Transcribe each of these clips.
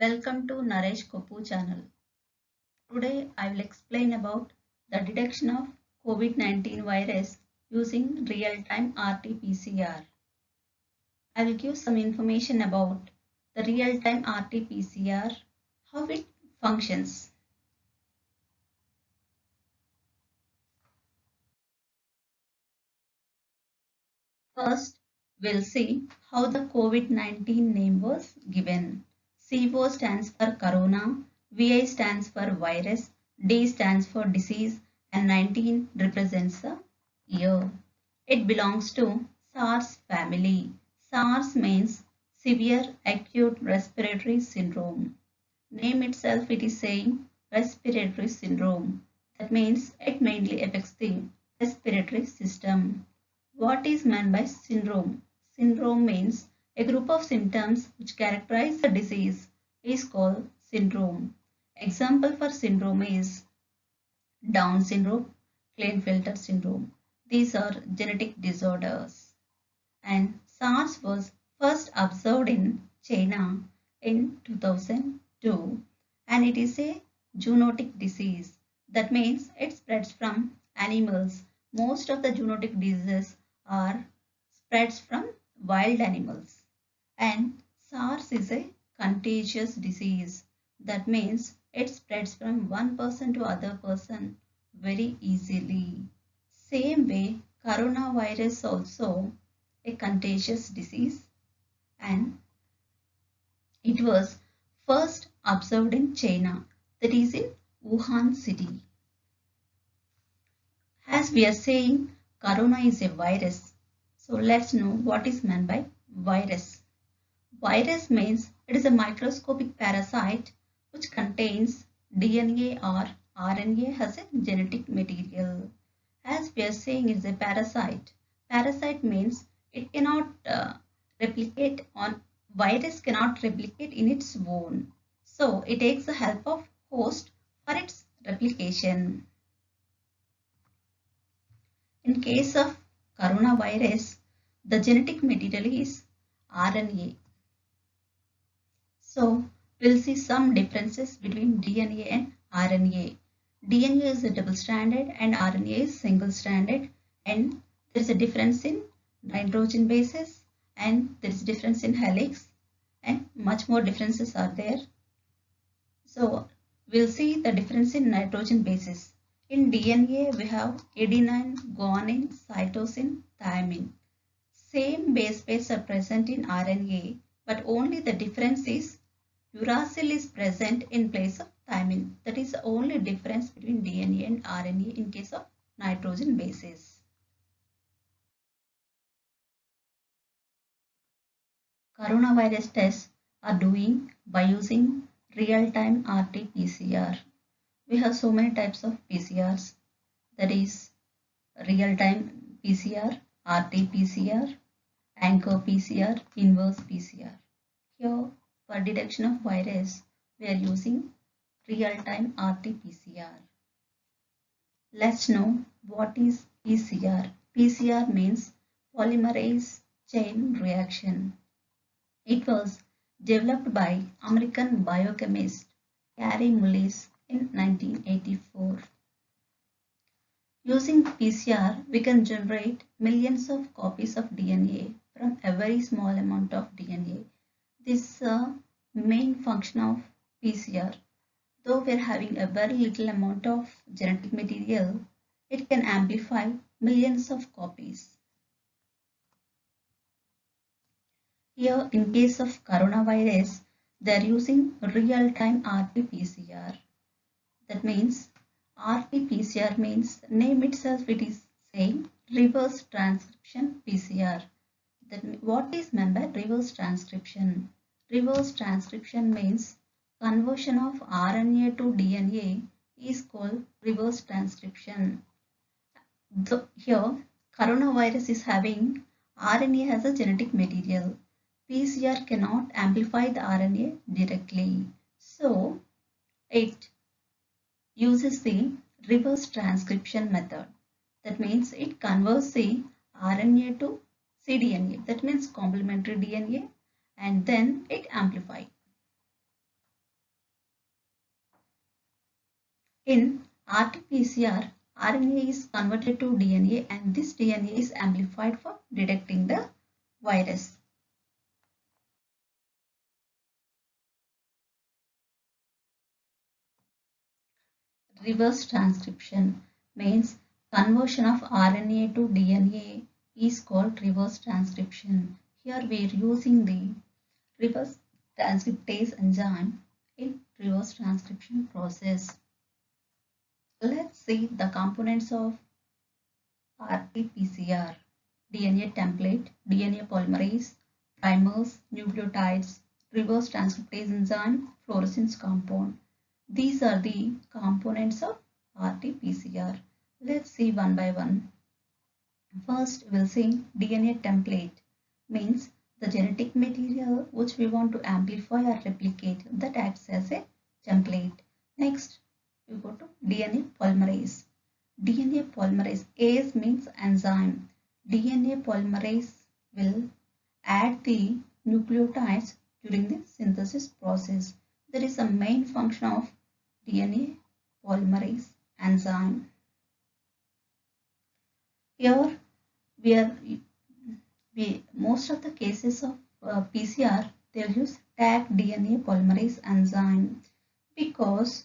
Welcome to Naresh Kopu channel. Today I will explain about the detection of COVID-19 virus using real-time RT-PCR. I will give some information about the real-time RT-PCR, how it functions. First, we'll see how the COVID-19 name was given. CO stands for corona, VI stands for virus, D stands for disease, and 19 represents the year. It belongs to SARS family. SARS means severe acute respiratory syndrome. Name itself it is saying respiratory syndrome. That means it mainly affects the respiratory system. What is meant by syndrome? Syndrome means a group of symptoms which characterize the disease is called syndrome. Example for syndrome is Down syndrome, Klinefelter syndrome. These are genetic disorders. And SARS was first observed in China in 2002 and it is a zoonotic disease. That means it spreads from animals. Most of the zoonotic diseases are spreads from wild animals. And SARS is a contagious disease. That means it spreads from one person to other person very easily. Same way, coronavirus also a contagious disease and it was first observed in China, that is in Wuhan city. As we are saying, corona is a virus. So let's know what is meant by virus. Virus means it is a microscopic parasite which contains DNA or RNA as a genetic material. As we are saying, it is a parasite. Parasite means it cannot replicate on virus cannot replicate in its own. So it takes the help of host for its replication. In case of coronavirus, the genetic material is RNA. So we'll see some differences between DNA and RNA. DNA is a double-stranded and RNA is single-stranded, and there is a difference in nitrogen bases and there is a difference in helix and much more differences are there. So we'll see the difference in nitrogen bases. In DNA we have adenine, guanine, cytosine, thymine. Same base pairs are present in RNA, but only the difference is uracil is present in place of thymine. That is the only difference between DNA and RNA in case of nitrogen bases. Coronavirus tests are doing by using real-time RT-PCR. We have so many types of PCRs, that is real-time PCR, RT-PCR, anchor PCR, inverse PCR. Here for detection of virus, we are using real-time RT-PCR. Let's know what is PCR. PCR means polymerase chain reaction. It was developed by American biochemist Kary Mullis in 1984. Using PCR, we can generate millions of copies of DNA from a very small amount of DNA. This main function of PCR. Though we are having a very little amount of genetic material, it can amplify millions of copies. Here, in case of coronavirus, they are using real-time RT-PCR. That means RT-PCR means name itself it is saying reverse transcription PCR. What is meant by reverse transcription? Reverse transcription means conversion of RNA to DNA is called reverse transcription. Here, coronavirus is having RNA as a genetic material. PCR cannot amplify the RNA directly. So, it uses the reverse transcription method. That means it converts the RNA to cDNA. That means complementary DNA and then it amplifies. In RT-PCR, RNA is converted to DNA and this DNA is amplified for detecting the virus. Reverse transcription means conversion of RNA to DNA is called reverse transcription. Here we are using the reverse transcriptase enzyme in reverse transcription process. Let's see the components of RT-PCR. DNA template, DNA polymerase, primers, nucleotides, reverse transcriptase enzyme, fluorescence compound. These are the components of RT-PCR. Let's see one by one. First, we'll see DNA template means the genetic material which we want to amplify or replicate that acts as a template. Next, we go to DNA polymerase. DNA polymerase, AS means enzyme. DNA polymerase will add the nucleotides during the synthesis process. There is a main function of DNA polymerase enzyme. Here most of the cases of PCR they'll use Taq DNA polymerase enzyme because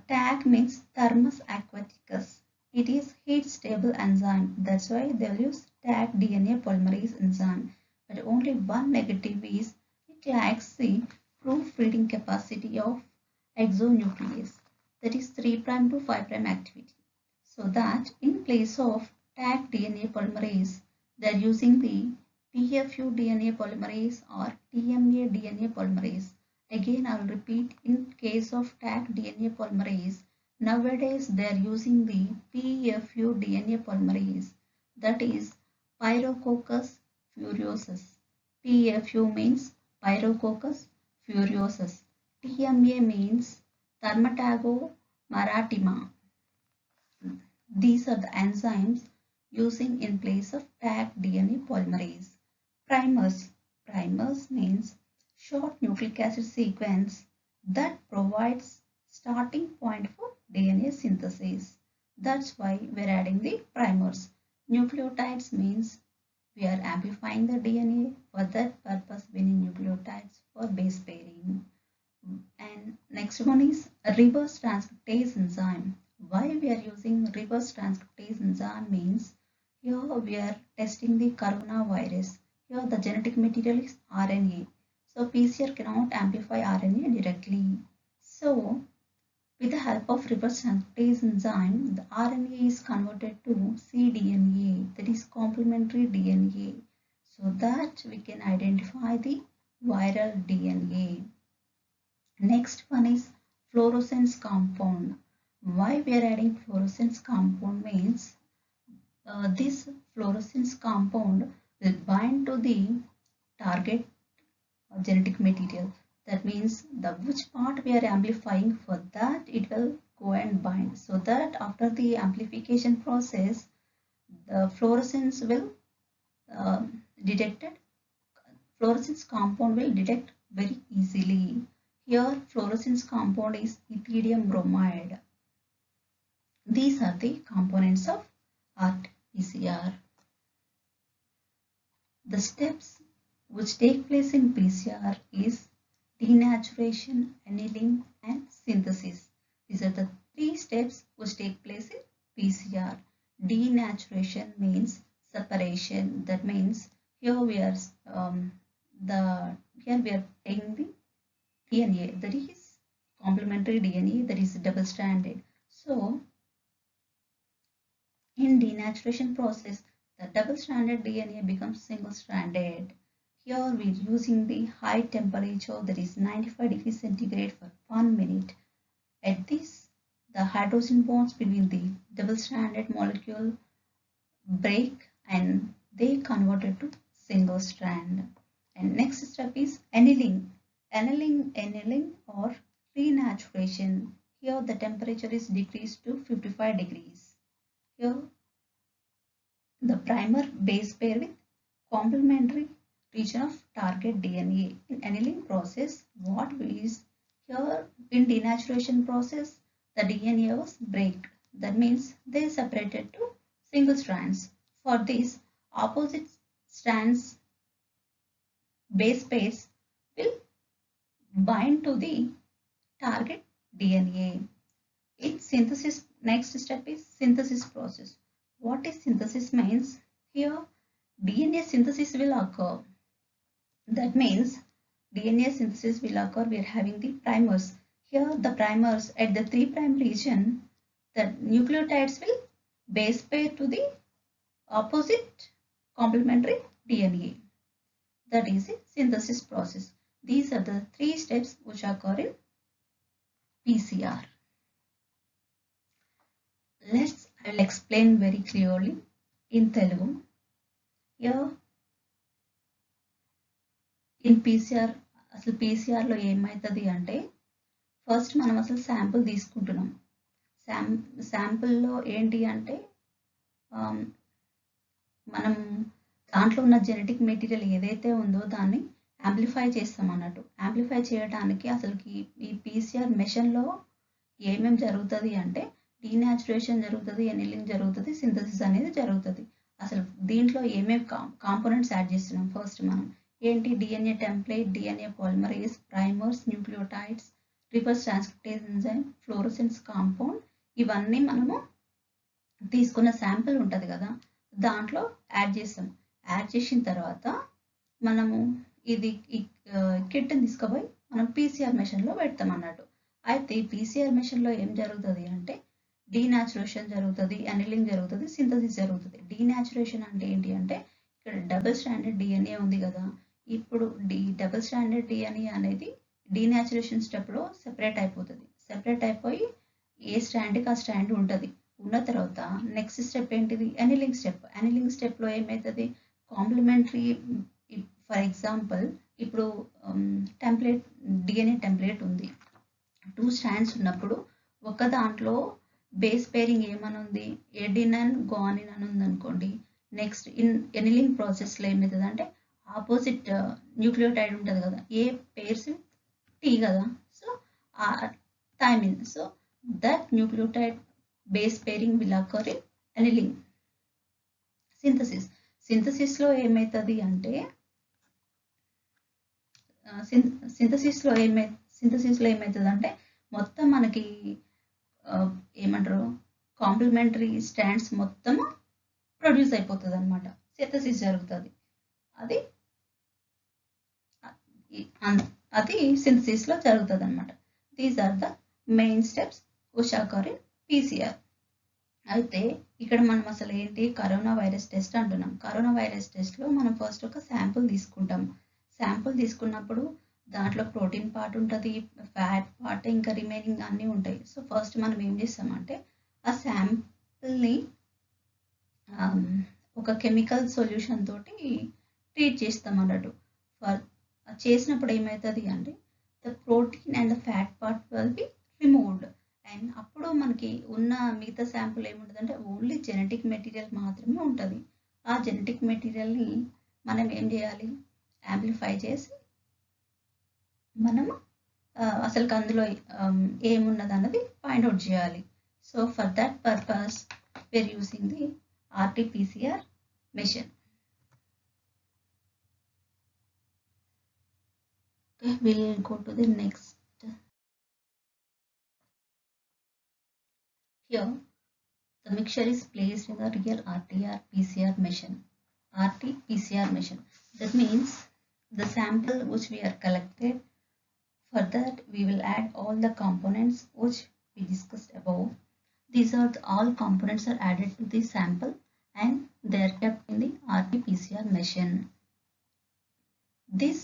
Taq means Thermus aquaticus. It is heat stable enzyme. That's why they'll use Taq DNA polymerase enzyme. But only one negative is it lacks the proofreading capacity of exonuclease, that is 3' to 5' activity. So that in place of Taq DNA polymerase, they are using the TFU DNA polymerase or TMA DNA polymerase. Again, I will repeat, in case of Taq DNA polymerase, nowadays they are using the PFU DNA polymerase, that is Pyrococcus furiosus. PFU means Pyrococcus furiosus. TMA means Thermatago maritima. These are the enzymes using in place of Taq DNA polymerase. Primers. Primers means short nucleic acid sequence that provides starting point for DNA synthesis. That's why we're adding the primers. Nucleotides means we are amplifying the DNA. For that purpose we need nucleotides for base pairing. And next one is a reverse transcriptase enzyme. Why we are using reverse transcriptase enzyme means here we are testing the coronavirus. Here the genetic material is RNA. So PCR cannot amplify RNA directly. So with the help of reverse transcriptase enzyme, the RNA is converted to cDNA, that is complementary DNA, so that we can identify the viral DNA. Next one is fluorescence compound. Why we are adding fluorescence compound means this fluorescence compound will bind to the target genetic material. That means the which part we are amplifying, for that it will go and bind, so that after the amplification process the fluorescence will detected fluorescence compound will detect very easily. Here fluorescence compound is ethidium bromide. These are the components of RT-PCR. The steps which take place in PCR is denaturation, annealing and synthesis. These are the three steps which take place in PCR. Denaturation means separation. That means here we are taking the DNA, that is complementary DNA, that is double stranded. So in denaturation process, the double stranded DNA becomes single stranded. Here we are using the high temperature, that is 95 degrees centigrade for 1 minute. At this, the hydrogen bonds between the double stranded molecule break and they converted to single strand. And next step is annealing. Annealing or renaturation. Here the temperature is decreased to 55 degrees. Here the primer base pair with complementary region of target DNA. In annealing process, what is here in denaturation process, the DNA was break. That means they separated to single strands. For this, opposite strands base pairs will bind to the target DNA. In synthesis, next step is synthesis process. What is synthesis means? Here, DNA synthesis will occur. That means DNA synthesis will occur. We are having the primers. Here, the primers at the 3' region, the nucleotides will base pair to the opposite complementary DNA. That is the synthesis process. These are the 3 steps which occur in PCR. I will explain very clearly in Telugu. Here in PCR, అసలు పీసీఆర్లో ఏమవుతుంది అంటే first మనం అసలు sample తీసుకుంటున్నాం. శాంపుల్లో ఏంటి అంటే మనం దాంట్లో ఉన్న జెనెటిక్ మెటీరియల్ ఏదైతే ఉందో దాన్ని యాంప్లిఫై చేస్తాం అన్నట్టు. యాంప్లిఫై చేయడానికి అసలుకి ఈ పీసీఆర్ మెషిన్లో ఏమేమి జరుగుతుంది అంటే డీనాచురేషన్ జరుగుతుంది, ఎనిలింగ్ జరుగుతుంది, సింథసిస్ అనేది జరుగుతుంది. అసలు దీంట్లో ఏమేమి కాంపోనెంట్స్ యాడ్ చేస్తున్నాం ఫస్ట్ మనం ఏంటి DNA template, DNA polymerase, primers, nucleotides, reverse transcriptase enzyme, fluorescence compound, ఇవన్నీ మనము తీసుకున్న శాంపిల్ ఉంటుంది కదా దాంట్లో యాడ్ చేస్తాం. యాడ్ చేసిన తర్వాత మనము ఇది కిట్ని తీసుకుపోయి మనం పీసీఆర్ మెషిన్లో పెడతాం అన్నట్టు. అయితే ఈ పీసీఆర్ మెషిన్లో ఏం జరుగుతుంది అంటే డీనాచురేషన్ జరుగుతుంది, ఎనిలింగ్ జరుగుతుంది, సింథసిస్ జరుగుతుంది. డీనాచురేషన్ అంటే ఏంటి అంటే ఇక్కడ డబుల్ స్టాండర్డ్ డిఎన్ఏ ఉంది కదా, ఇప్పుడు డబుల్ స్టాండర్డ్ డిఎన్ఏ అనేది డీనాచురేషన్ స్టెప్లో సెపరేట్ అయిపోతుంది. సెపరేట్ అయిపోయి ఏ స్టాండ్కి ఆ స్టాండ్ ఉంటుంది. ఉన్న తర్వాత నెక్స్ట్ స్టెప్ ఏంటిది ఎనిలింగ్ స్టెప్. ఎనిలింగ్ స్టెప్లో ఏమవుతుంది కాంప్లిమెంటరీ, ఫర్ ఎగ్జాంపుల్ ఇప్పుడు టెంప్లేట్ డిఎన్ఏ టెంప్లేట్ ఉంది, 2 స్టాండ్స్ ఉన్నప్పుడు ఒక దాంట్లో బేస్ పేరింగ్ ఏమనుంది ఎడినన్ గ్వానిన్ అని ఉంది అనుకోండి. నెక్స్ట్ ఎనిలింగ్ ప్రాసెస్లో ఏమవుతుంది అంటే ఆపోజిట్ న్యూక్లియోటైడ్ ఉంటుంది కదా, ఏ పేర్స్ టీ కదా, so thymine, so that nucleotide base pairing will occur in annealing. సింథసిస్లో ఏమవుతుంది అంటే సింథసిస్లో ఏమవుతుంది అంటే మొత్తం మనకి ఏమంటారు కాంప్లిమెంటరీ స్టాండ్స్ మొత్తం ప్రొడ్యూస్ అయిపోతుంది అనమాట. సింథసిస్ జరుగుతుంది. అది సింథసిస్లో జరుగుతుంది అనమాట. These are the main steps which occur in PCR. అయితే ఇక్కడ మనం అసలు ఏంటి కరోనా వైరస్ టెస్ట్ అంటున్నాం. కరోనా వైరస్ టెస్ట్లో మనం ఫస్ట్ ఒక శాంపుల్ తీసుకుంటాం. శాంపుల్ తీసుకున్నప్పుడు దాంట్లో ప్రోటీన్ పార్ట్ ఉంటుంది, ఫ్యాట్ పార్ట్, ఇంకా రిమైనింగ్ అన్నీ ఉంటాయి. సో ఫస్ట్ మనం ఏం చేస్తామంటే ఆ శాంపుల్ని ఒక కెమికల్ సొల్యూషన్ తోటి ట్రీట్ చేస్తాం అన్నట్టు. చేసినప్పుడు ఏమవుతుంది అంటే the protein and the fat part will be removed. And అప్పుడు మనకి ఉన్న మిగతా శాంపుల్ ఏముంటుంది అంటే ఓన్లీ జెనెటిక్ మెటీరియల్ మాత్రమే ఉంటుంది. ఆ జెనెటిక్ మెటీరియల్ని మనం ఏం చేయాలి యాంప్లిఫై చేసి మనము అసలు అందులో ఏమున్నది అన్నది ఫైండ్ అవుట్ చేయాలి. So for that purpose we are using the RT-PCR machine. Okay, we'll go to the next. Here, the mixture is placed in the real RT-PCR machine. RT-PCR machine. That means the sample which we are collected. For that, we will add all the components which we discussed above. These are all components are added to the sample and they are kept in the RT-PCR machine. This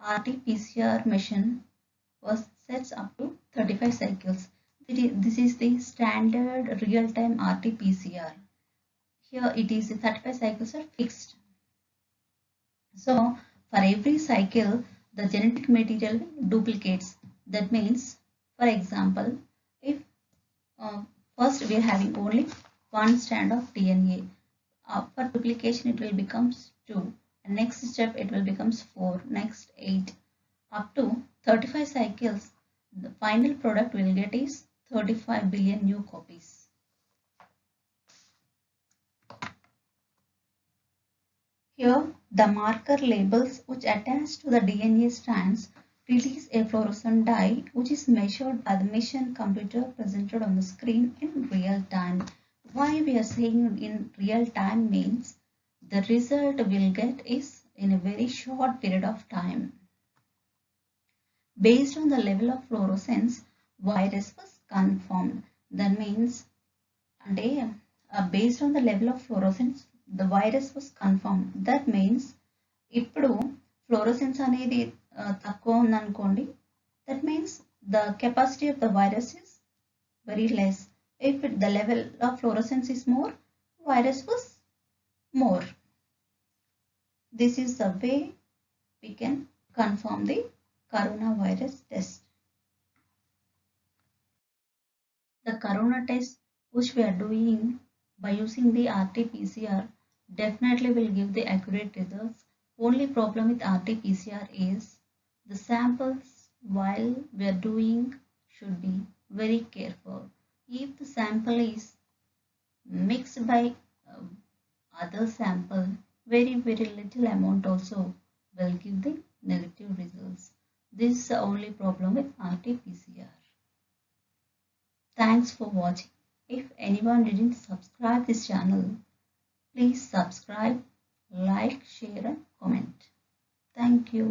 RT-PCR machine was sets up to 35 cycles. This is the standard real-time RT-PCR. Here it is 35 cycles are fixed. So for every cycle, the genetic material duplicates. That means, for example, if first we are having only 1 strand of DNA. For duplication it will becomes 2. And next step it will becomes 4. Next 8. Up to 35 cycles, the final product will get is 35 billion new copies. Here, the marker labels which attach to the DNA strands release a fluorescent dye which is measured by the machine computer presented on the screen in real time. Why we are saying in real time means the result we'll get is in a very short period of time. Based on the level of fluorescence, virus was confirmed. That means, based on the level of fluorescence, the virus was confirmed. That means, ఇప్పుడు fluorescence అనేది తక్కువ ఉందనుకోండి, that means the capacity of the virus is very less. If the level of fluorescence is more, virus was more. This is the way we can confirm the coronavirus test. The corona test which we are doing by using the RT-PCR definitely will give the accurate results. Only problem with RT-PCR is the samples while we are doing should be very careful. If the sample is mixed by other sample, very little amount also will give the negative results. This is the only problem with RT-PCR. Thanks for watching. If anyone didn't subscribe this channel, please subscribe, like, share and comment. Thank you.